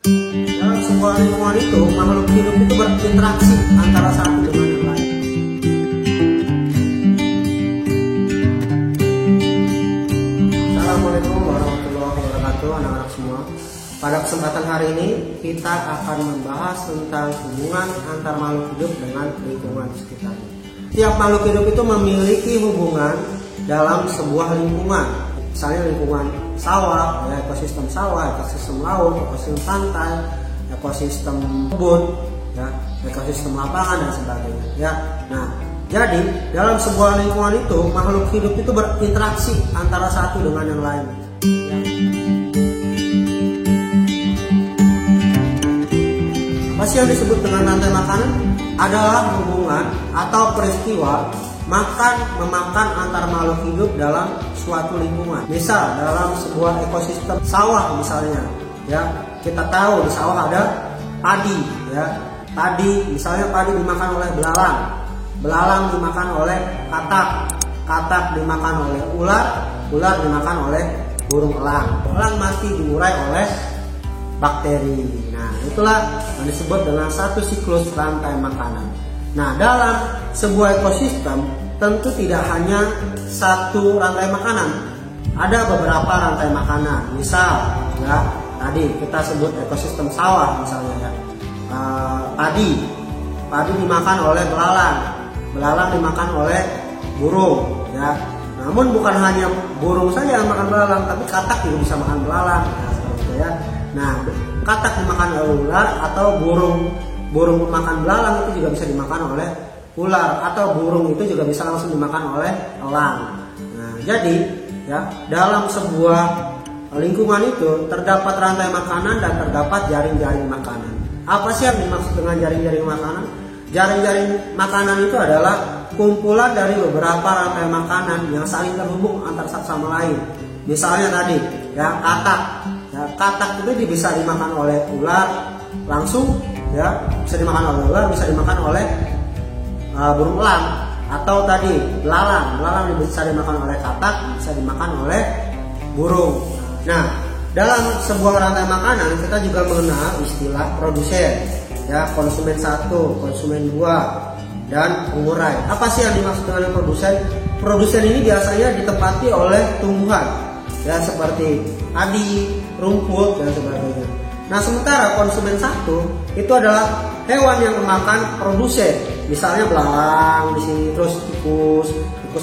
Dalam sebuah lingkungan itu, makhluk hidup itu berinteraksi antara satu dengan yang lain. Assalamualaikum warahmatullahi wabarakatuh, anak-anak semua. Pada kesempatan hari ini kita akan membahas tentang hubungan antar makhluk hidup dengan lingkungan sekitarnya. Tiap makhluk hidup itu memiliki hubungan dalam sebuah lingkungan. Misalnya lingkungan sawah, ya, ekosistem sawah, ekosistem laut, ekosistem pantai, ekosistem kebun, ya, ekosistem lapangan dan sebagainya. Ya, nah, jadi dalam sebuah lingkungan itu makhluk hidup itu berinteraksi antara satu dengan yang lain. Ya. Apa sih yang disebut dengan rantai makanan? Adalah hubungan atau peristiwa memakan antar makhluk hidup dalam suatu lingkungan. Misal dalam sebuah ekosistem sawah misalnya, ya, kita tahu di sawah ada padi, ya. Padi, misalnya padi dimakan oleh belalang. Belalang dimakan oleh katak. Katak dimakan oleh ular. Ular dimakan oleh burung elang. Elang mati diurai oleh bakteri. Nah, itulah yang disebut dengan satu siklus rantai makanan. Nah, dalam sebuah ekosistem tentu tidak hanya satu rantai makanan. Ada beberapa rantai makanan. Misal, ya, tadi kita sebut ekosistem sawah misalnya, ya. Padi dimakan oleh belalang. Belalang dimakan oleh burung, ya. Namun bukan hanya burung saja yang makan belalang, tapi katak juga bisa makan belalang. Nah, seperti itu, ya. Nah, katak dimakan oleh ular atau burung pemakan belalang itu juga bisa dimakan oleh ular, atau burung itu juga bisa langsung dimakan oleh elang. Nah, jadi, ya, dalam sebuah lingkungan itu terdapat rantai makanan dan terdapat jaring-jaring makanan. Apa sih yang dimaksud dengan jaring-jaring makanan? Jaring-jaring makanan itu adalah kumpulan dari beberapa rantai makanan yang saling terhubung antar satu sama lain. Misalnya tadi, ya, katak. Ya, katak itu bisa dimakan oleh ular langsung, ya, bisa dimakan oleh ular, bisa dimakan oleh burung elang, atau tadi belalang bisa dimakan oleh katak, bisa dimakan oleh burung. Nah, dalam sebuah rantai makanan kita juga mengenal istilah produsen, ya, konsumen 1, konsumen 2, dan pengurai. Apa sih yang dimaksud dengan produsen? Produsen ini biasanya ditempati oleh tumbuhan, ya, seperti padi, rumput, dan sebagainya. Nah, sementara konsumen 1 itu adalah hewan yang memakan produsen. Misalnya belalang di sini, terus tikus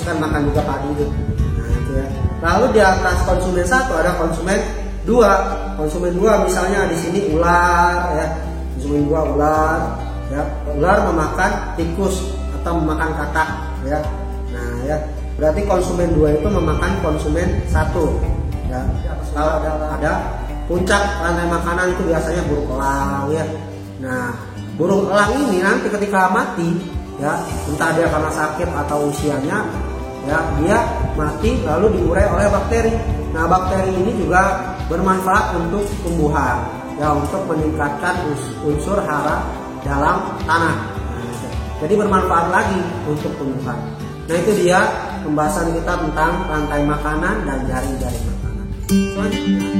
kan makan juga padi itu. Nah, itu, ya. Lalu di atas konsumen 1 ada konsumen 2. Konsumen 2 misalnya di sini ular, ya. Konsumen 2 ular, ya. Ular memakan tikus atau memakan katak, ya. Nah, ya. Berarti konsumen 2 itu memakan konsumen 1. Ya. Kalau ada puncak rantai makanan itu biasanya burung elang, ya. Nah, burung elang ini nanti ketika mati, ya, entah dia karena sakit atau usianya, ya, dia mati lalu diurai oleh bakteri. Nah, bakteri ini juga bermanfaat untuk tumbuhan, ya, untuk meningkatkan unsur hara dalam tanah. Nah, jadi bermanfaat lagi untuk tumbuhan. Nah, itu dia pembahasan kita tentang rantai makanan dan jaring-jaring makanan. Selanjutnya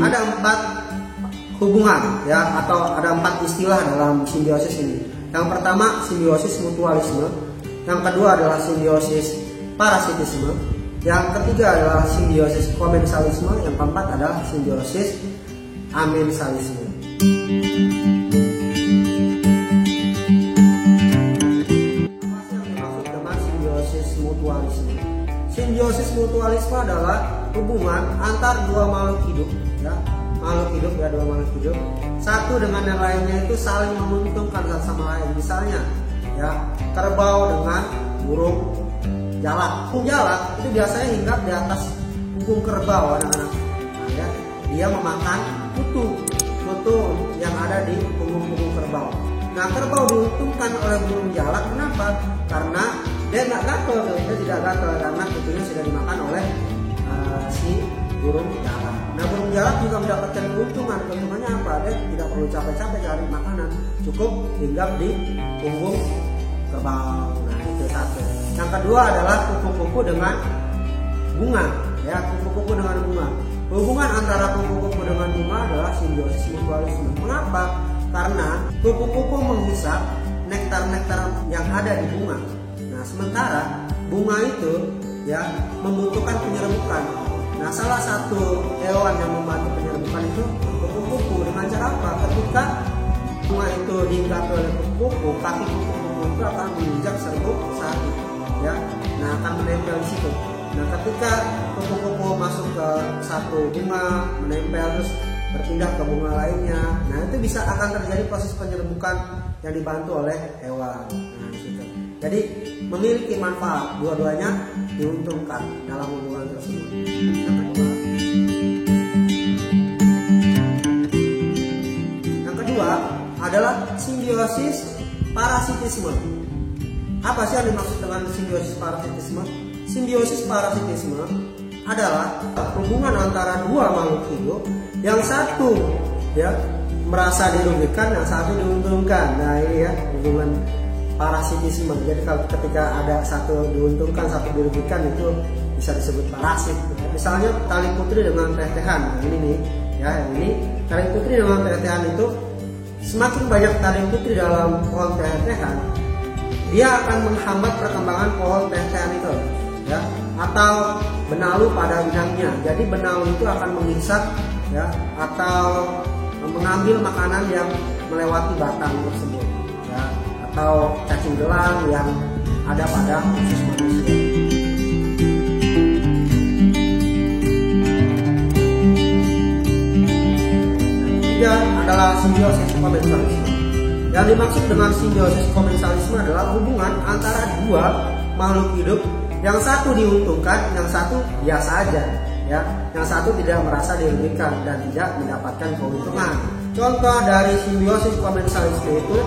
ada 4 hubungan, ya, atau ada 4 istilah dalam simbiosis ini. Yang pertama simbiosis mutualisme, yang kedua adalah simbiosis parasitisme, yang ketiga adalah simbiosis komensalisme, yang keempat adalah simbiosis amensalisme. Apa sih yang dimaksud dengan simbiosis mutualisme? Simbiosis mutualisme adalah hubungan antar dua makhluk hidup, ya, dua makhluk hidup, satu dengan yang lainnya itu saling menguntungkan satu sama lain. Misalnya, ya, kerbau dengan burung jalak. Burung jalak itu biasanya hinggap di atas punggung kerbau, anak-anak. Nah, ya, dia memakan kutu yang ada di punggung kerbau. Nah, kerbau diuntungkan oleh burung jalak. Kenapa? Karena dia nggak gatel, karena kutunya sudah dimakan oleh si burung jalak. Nah, burung jalak juga mendapatkan keuntungan. Keuntungannya apa? Dia tidak perlu capek-capek cari makanan, cukup hinggap di punggung kerbau. Nah, itu satu. Yang kedua adalah kupu-kupu dengan bunga, ya, kupu-kupu dengan bunga. hubungan antara kupu-kupu dengan bunga adalah simbiosis mutualisme. Mengapa? Karena kupu-kupu menghisap nektar-nektar yang ada di bunga. Nah, sementara bunga itu ya membutuhkan penyerbukan. Nah, salah satu hewan yang membantu penyerbukan itu kupu-kupu. Dengan cara apa? Ketika bunga itu diingkapi oleh kupu-kupu, kaki kupu-kupu itu akan menginjak serbuk sari, ya. Nah, akan menempel di situ. Nah, ketika kupu-kupu masuk ke satu bunga, menempel terus berpindah ke bunga lainnya, nah itu bisa akan terjadi proses penyerbukan yang dibantu oleh hewan. Nah, gitu. Jadi memiliki manfaat, dua-duanya diuntungkan dalam hubungan tersebut. Yang kedua adalah simbiosis parasitisme. Apa sih yang dimaksud dengan simbiosis parasitisme? Simbiosis parasitisme adalah hubungan antara dua makhluk hidup, yang satu ya merasa dirugikan, yang satu diuntungkan. Nah, ini ya hubungan parasitisme. Jadi kalau ketika ada satu diuntungkan, satu dirugikan, itu bisa disebut parasit. Misalnya tali putri dengan tetehan. Nah, ini nih ya, ini tali putri dengan tetehan itu semakin banyak tali putri dalam pohon tetehan, dia akan menghambat perkembangan pohon tetehan itu, ya, atau benalu pada inangnya. Jadi benalu itu akan menghisap, ya, atau mengambil makanan yang melewati batang tersebut, ya, atau cacing gelang yang ada pada usus manusia. Ketiga adalah simbiosis komensalisme. Yang dimaksud dengan simbiosis komensalisme adalah hubungan antara dua makhluk hidup, yang satu diuntungkan, yang satu biasa aja, ya. Yang satu tidak merasa dirugikan dan tidak mendapatkan keuntungan. Contoh dari simbiosis komensalisme itu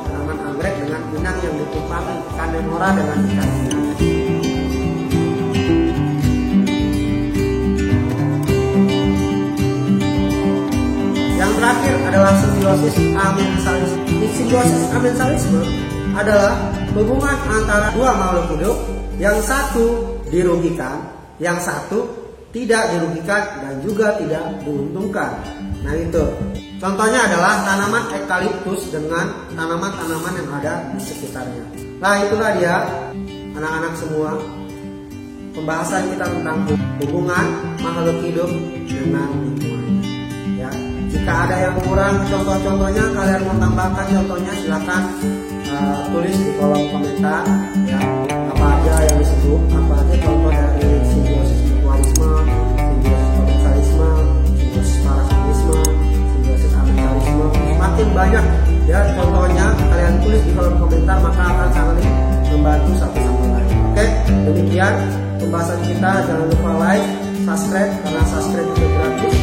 tanaman anggrek dengan inang yang ditumpangi, Candemora dengan ikan inang. Yang terakhir adalah simbiosis amensalisme. Simbiosis amensalisme adalah hubungan antara dua makhluk hidup, yang satu dirugikan, yang satu tidak dirugikan dan juga tidak diuntungkan. Nah, itu contohnya adalah tanaman eukaliptus dengan tanaman-tanaman yang ada di sekitarnya. Nah, itulah dia anak-anak semua pembahasan kita tentang hubungan makhluk hidup dengan lingkungan. Ya, jika ada yang kurang contoh-contohnya, kalian mau tambahkan contohnya, silakan tulis di kolom komentar, ya, apa aja yang disebut, apa aja contoh dari simbiosis mutualisme, simbiosis komensalisme, simbiosis parasitisme, simbiosis amensalisme. Semakin banyak ya contohnya kalian tulis di kolom komentar, maka akan saling membantu satu sama lain. Oke, demikian pembahasan kita. Jangan lupa like, subscribe, karena subscribe itu gratis.